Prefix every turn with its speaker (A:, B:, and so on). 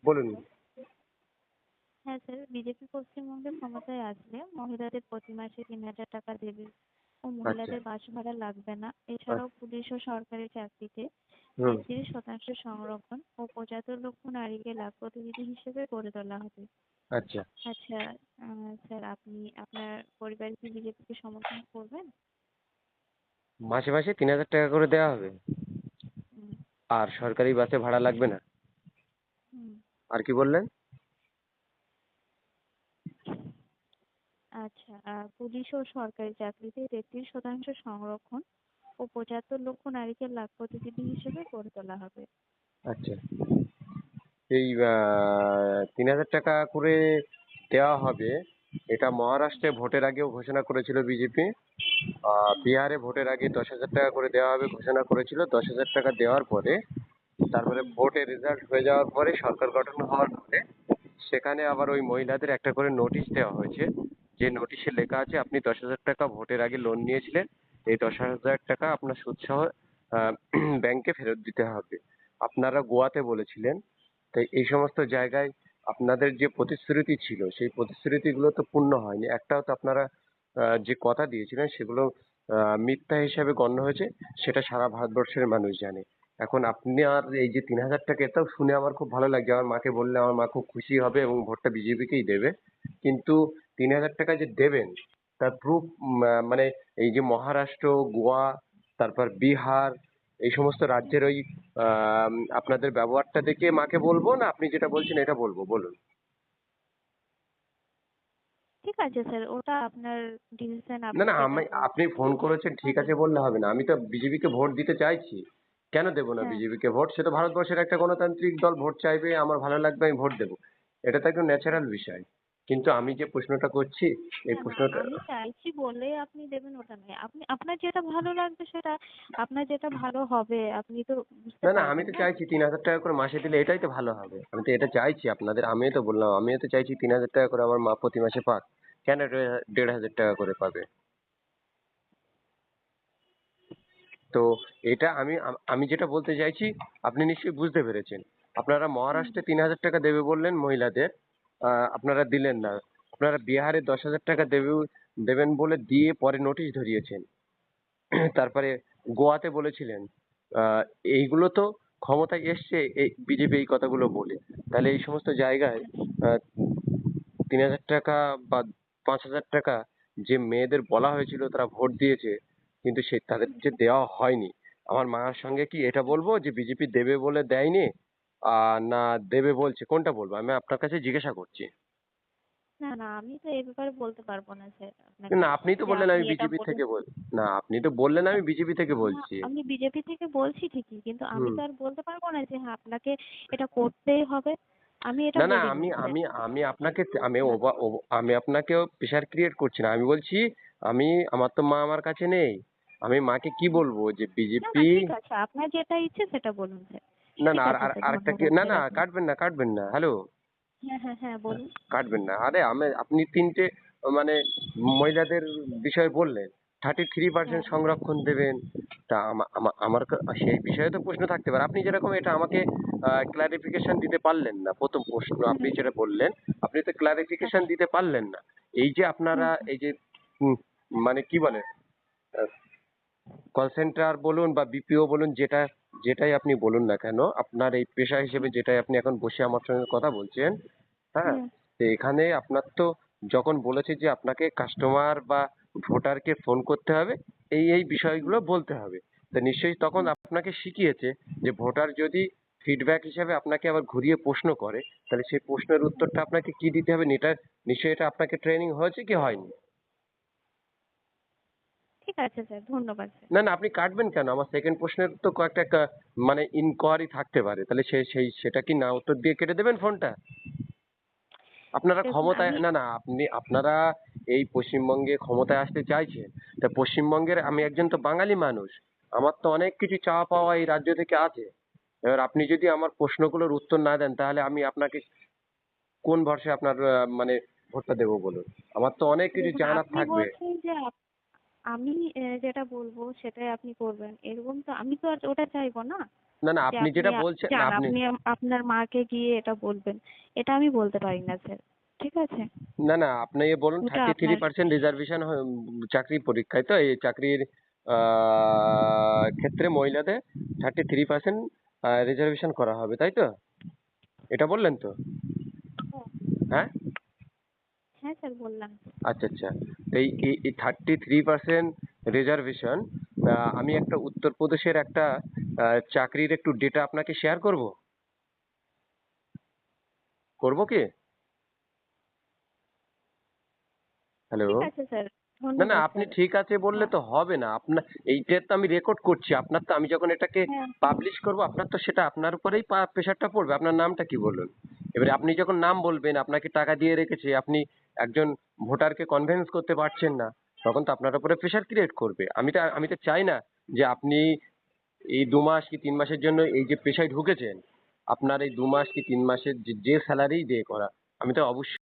A: বলুন।
B: হ্যাঁ sir, BJP পশ্চিমবঙ্গে ক্ষমতায় আসলে মহিলাদের প্রতি মাসে ৩,০০০ টাকা দেবে ও
A: আচ্ছা।
B: মহিলাদের বাস ভাড়া লাগবে না। এছাড়াও
A: আচ্ছা।
B: পুলিশ ও সরকারি চাকরিতে
A: হুম।
B: ৩৩% সংরক্ষণ ও ৭৫ লক্ষ নারীকে লাখ প্রতিনিধি হিসেবে গড়ে তোলা হবে।
A: আচ্ছা।
B: আচ্ছা, স্যার আপনি আপনার পরিবার কি বিজেপিকে সমর্থন করবেন?
A: মাসে মাসে ৩,০০০ টাকা করে দেওয়া হবে,
B: হুম।
A: আর সরকারি বাসে ভাড়া লাগবে না।
B: হুম।
A: আর কি বললেন?
B: আচ্ছা, পুলিশ ও সরকারি চাকরিতে ৩৩% সংরক্ষণ ও ৭৫ লক্ষ নারীকে লাখ প্রতিনিধি হিসেবে গড়ে তোলা হবে।
A: আচ্ছা। এই ৩,০০০ টাকা করে দেওয়া হবে, এটা মহারাষ্ট্রে ভোটের আগেও ঘোষণা করেছিল বিজেপি। বিহারে ভোটের আগে ১০,০০০ টাকা করে দেওয়া হবে ঘোষণা করেছিল। ১০,০০০ টাকা দেওয়ার পরে, তারপরে
B: হুম।
A: ভোটের রেজাল্ট হয়ে যাওয়ার পরে, সরকার গঠন হওয়ার পরে সেখানে আবার ওই মহিলাদের একটা করে নোটিশ দেওয়া হয়েছে, যে নোটিশে লেখা আছে আপনি ১০,০০০ টাকা ভোটের আগে লোন নিয়েছিলেন, এই ১০,০০০ টাকা আপনার সুদসহ ব্যাংকে ফেরত দিতে হবে। আপনারা গোয়াতে বলেছিলেন, তাই এই সমস্ত জায়গায় আপনাদের যে প্রতিশ্রুতি ছিল সেই প্রতিশ্রুতিগুলো তো পূর্ণ হয়নি। একটাও তো আপনারা যে কথা দিয়েছিলেন সেগুলো মিথ্যা হিসাবে গণ্য হয়েছে, সেটা সারা ভারতবর্ষের মানুষ জানে। এখন আপনি আর এই যে ৩,০০০ টাকা, এটাও শুনে আমার খুব ভালো লাগছে। আমার মাকে বললে আমার মা খুব খুশি হবে এবং ভোটটা বিজেপিকেই দেবে। কিন্তু ৩,০০০ টাকা যে দেবেন তার প্রুফ, মানে এই যে মহারাষ্ট্র, গোয়া, তারপর বিহার, এই সমস্ত রাজ্যের ওই আপনাদের ব্যবহারটা দেখে মাকে বলবো, না আপনি যেটা বলছেন এটা বলবো, বলুন।
B: ঠিক আছে স্যার, ওটা আপনার ডিসিশন,
A: না
B: আপনি
A: না,
B: যেটা
A: আমি, আপনি
B: বলছেন।
A: ফোন করেছেন ঠিক
B: আমি
A: আছে বললে হবে না। আমি তো বিজেপিকে ভোট দিতে চাইছি। কেন দেবো না
B: হ্যাঁ,
A: বিজেপিকে ভোট? সে তো ভারতবর্ষের একটা গণতান্ত্রিক দল, ভোট চাইবে, আমার ভালো লাগবে, আমি ভোট দেবো। এটা তো একদম ন্যাচারাল বিষয়। কিন্তু আমি যে প্রশ্নটা করছি, এই
B: না না,
A: প্রশ্নটা,
B: আমি চাইছি বলে আপনি দেবেন ওটা নয়। আপনি আপনার যেটা ভালো লাগবে সেটা, আপনার যেটা ভালো হবে আপনি তো বুঝতে
A: না না, আমি
B: পারবেন
A: তো
B: না।
A: চাইছি ৩,০০০ টাকা করে মাসে দিলে এটাই তো ভালো হবে। আমি তো এটা চাইছি আপনাদের, আমিও তো বললাম আমিও তো চাইছি ৩,০০০ টাকা করে আমার মা প্রতি মাসে পাক। কেন ১,৫০০ টাকা করে পাবে? তো এটা আমি যেটা বলতে চাইছি, আপনি নিশ্চয়ই বুঝতে পেরেছেন। আপনারা
B: হুম।
A: মহারাষ্ট্রে ৩,০০০ টাকা দেবে বললেন মহিলাদের, আপনারা দিলেন না। আপনারা বিহারে ১০,০০০ টাকা দেবেন বলে দিয়ে পরে নোটিশ ধরিয়েছেন। তারপরে গোয়াতে বলেছিলেন। আহ, এইগুলো তো ক্ষমতায় এসছে এই বিজেপি এই কথাগুলো বলে। তাহলে এই সমস্ত জায়গায় ৩,০০০ টাকা বা ৫,০০০ টাকা যে মেয়েদের বলা হয়েছিল তারা ভোট দিয়েছে, কিন্তু সে তাদের যে দেওয়া হয়নি। আমার মার সঙ্গে কি এটা বলবো যে বিজেপি দেবে বলে দেয়নি, না দেবে বলছে, কোনটা বলবো? আমি আপনার কাছে জিজ্ঞাসা করছি।
B: না না, আমি তো এই ব্যাপারে বলতে পারবো না স্যার
A: না
B: আপনাকে,
A: আপনি তো
B: যে
A: বললেন
B: আপনি
A: আমি
B: এটা
A: বিজেপি
B: বলুন।
A: থেকে বল, না আপনি তো বললেন আমি বিজেপি থেকে
B: না,
A: বলছি।
B: আমি বিজেপি থেকে বলছি ঠিকই, কিন্তু আমি
A: হুম।
B: তো আর বলতে পারবো না যে হ্যাঁ আপনাকে এটা করতেই হবে। আমি এটা
A: না না,
B: বলিনি
A: আমি
B: স্যার।
A: আমি আমি আপনাকে, আমি
B: না।
A: আমি আপনাকেও প্রেশার ক্রিয়েট করছি না। আমি বলছি, আমি, আমার তো মা আমার কাছে নেই। আমি মাকে কি বলবো যে
B: না না,
A: বিজেপি।
B: ঠিক আছে, আপনার যেটা ইচ্ছে সেটা বলুন স্যার।
A: না না,
B: ঠিক
A: আর
B: আছে
A: আর
B: স্যার,
A: আরেকটা কি,
B: ধন্যবাদ
A: না
B: স্যার
A: না,
B: আপনাকে।
A: কাটবেন না, কাটবেন না, হ্যালো,
B: হ্যাঁ হ্যাঁ হ্যাঁ, বলুন।
A: কাটবেন না। আরে আপনি তিনটে মানে মহিলাদের বিষয় বললেন, 33%
B: হ্যাঁ।
A: সংরক্ষণ দেবেন। তা আমার সেই বিষয়ে তো প্রশ্ন থাকতে পারে। আপনি যেরকম এটা আমাকে ক্লারিফিকেশন দিতে পারলেন না, প্রথম প্রশ্ন আপনি
B: হুম।
A: যেটা বললেন, আপনি তো ক্লারিফিকেশন
B: আচ্ছা।
A: দিতে পারলেন না। এই যে আপনারা
B: হুম।
A: এই যে উম, মানে কি বলে, কল সেন্টার বলুন বা বিপিও বলুন, যেটাই আপনি বলুন না কেন, আপনার এই পেশা হিসেবে
B: হুম।
A: যেটাই আপনি এখন বসে আমার সঙ্গে কথা বলছেন, হ্যাঁ,
B: হুম।
A: তো এখানে আপনার তো যখন বলেছে যে আপনাকে কাস্টমার বা ভোটারকে ফোন করতে হবে, এই
B: হুম।
A: বিষয়গুলো বলতে হবে, তো নিশ্চয়ই তখন
B: হুম।
A: আপনাকে শিখিয়েছে যে ভোটার যদি ফিডব্যাক হিসাবে আপনাকে আবার ঘুরিয়ে প্রশ্ন করে, তাহলে সেই প্রশ্নের উত্তরটা আপনাকে কি দিতে হবে, এটা নিশ্চয়ই এটা আপনাকে ট্রেনিং হয়েছে কি হয়নি?
B: ঠিক আছে স্যার, ধন্যবাদ স্যার।
A: না না, আপনি কাটবেন কেন? আমার সেকেন্ড প্রশ্নের তো কয়েকটা মানে ইনকোয়ারি থাকতে পারে, তাহলে সেটা কি না উত্তর দিয়ে কেটে দেবেন ফোনটা? আপনারা
B: দেখুন
A: ক্ষমতায়,
B: আমি,
A: না না, আপনারা এই পশ্চিমবঙ্গে ক্ষমতায় আসতে চাইছেন, তা পশ্চিমবঙ্গের আমি একজন তো বাঙালি মানুষ, আমার তো অনেক কিছু চাওয়া পাওয়া এই রাজ্য থেকে আছে। এবার আপনি যদি আমার প্রশ্নগুলোর উত্তর না দেন, তাহলে আমি আপনাকে কোন ভরসায় আপনার মানে ভোটটা দেবো বলুন? আমার তো অনেক কিছু
B: দেখুন
A: জানার
B: আপনি
A: থাকবে।
B: বলছেন যে আমি যেটা বলবো সেটাই আপনি করবেন, এরকম তো আমি তো আর ওটা চাইবো না।
A: না না,
B: যে
A: আপনি
B: আপনি
A: যেটা বলছেন না,
B: যান,
A: আপনি
B: আপনি আপনার মাকে গিয়ে এটা বলবেন, এটা আমি বলতে পারি না স্যার। ঠিক আছে?
A: না না, আপনি এ বলুন
B: ওটা
A: 33%
B: আপনার
A: রিজার্ভেশন চাকরির পরীক্ষায়, তো এই চাকরির ক্ষেত্রে মহিলাদের 33% রিজার্ভেশন করা হবে, তাই তো? এটা বললেন তো?
B: হ্যাঁ,
A: হ্যাঁ।
B: হ্যাঁ স্যার বললাম।
A: আচ্ছা আচ্ছা। তো এই 33% রিজার্ভেশন, আমি একটা উত্তরপ্রদেশের একটা চাকরির একটু ডেটা আপনাকে শেয়ার করব। করব কি? হ্যালো।
B: ঠিক আছে স্যার,
A: না না,
B: ধন্যবাদ
A: আপনি
B: স্যার।
A: ঠিক আছে বললে
B: হ্যাঁ,
A: তো হবে না। আপনার এইটা তো আমি রেকর্ড করছি, আপনার তো আমি যখন এটাকে
B: হ্যাঁ,
A: পাবলিশ করব, আপনার তো সেটা আপনার উপরেই প্রেশারটা পড়বে। আপনার নামটা কি বলুন? এবারে আপনি যখন নাম বলবেন, আপনাকে টাকা দিয়ে রেখেছে, আপনি একজন ভোটারকে কনভিন্স করতে পারছেন না, তখন তো আপনার উপরে প্রেশার ক্রিয়েট করবে। আমি তো চাই না যে আপনি এই 2 মাস কি 3 মাসের জন্য এই যে পেশায় ঢুকেছেন, আপনার এই 2 মাস কি 3 মাসের যে স্যালারি দিয়ে করা, আমি তো অবশ্যই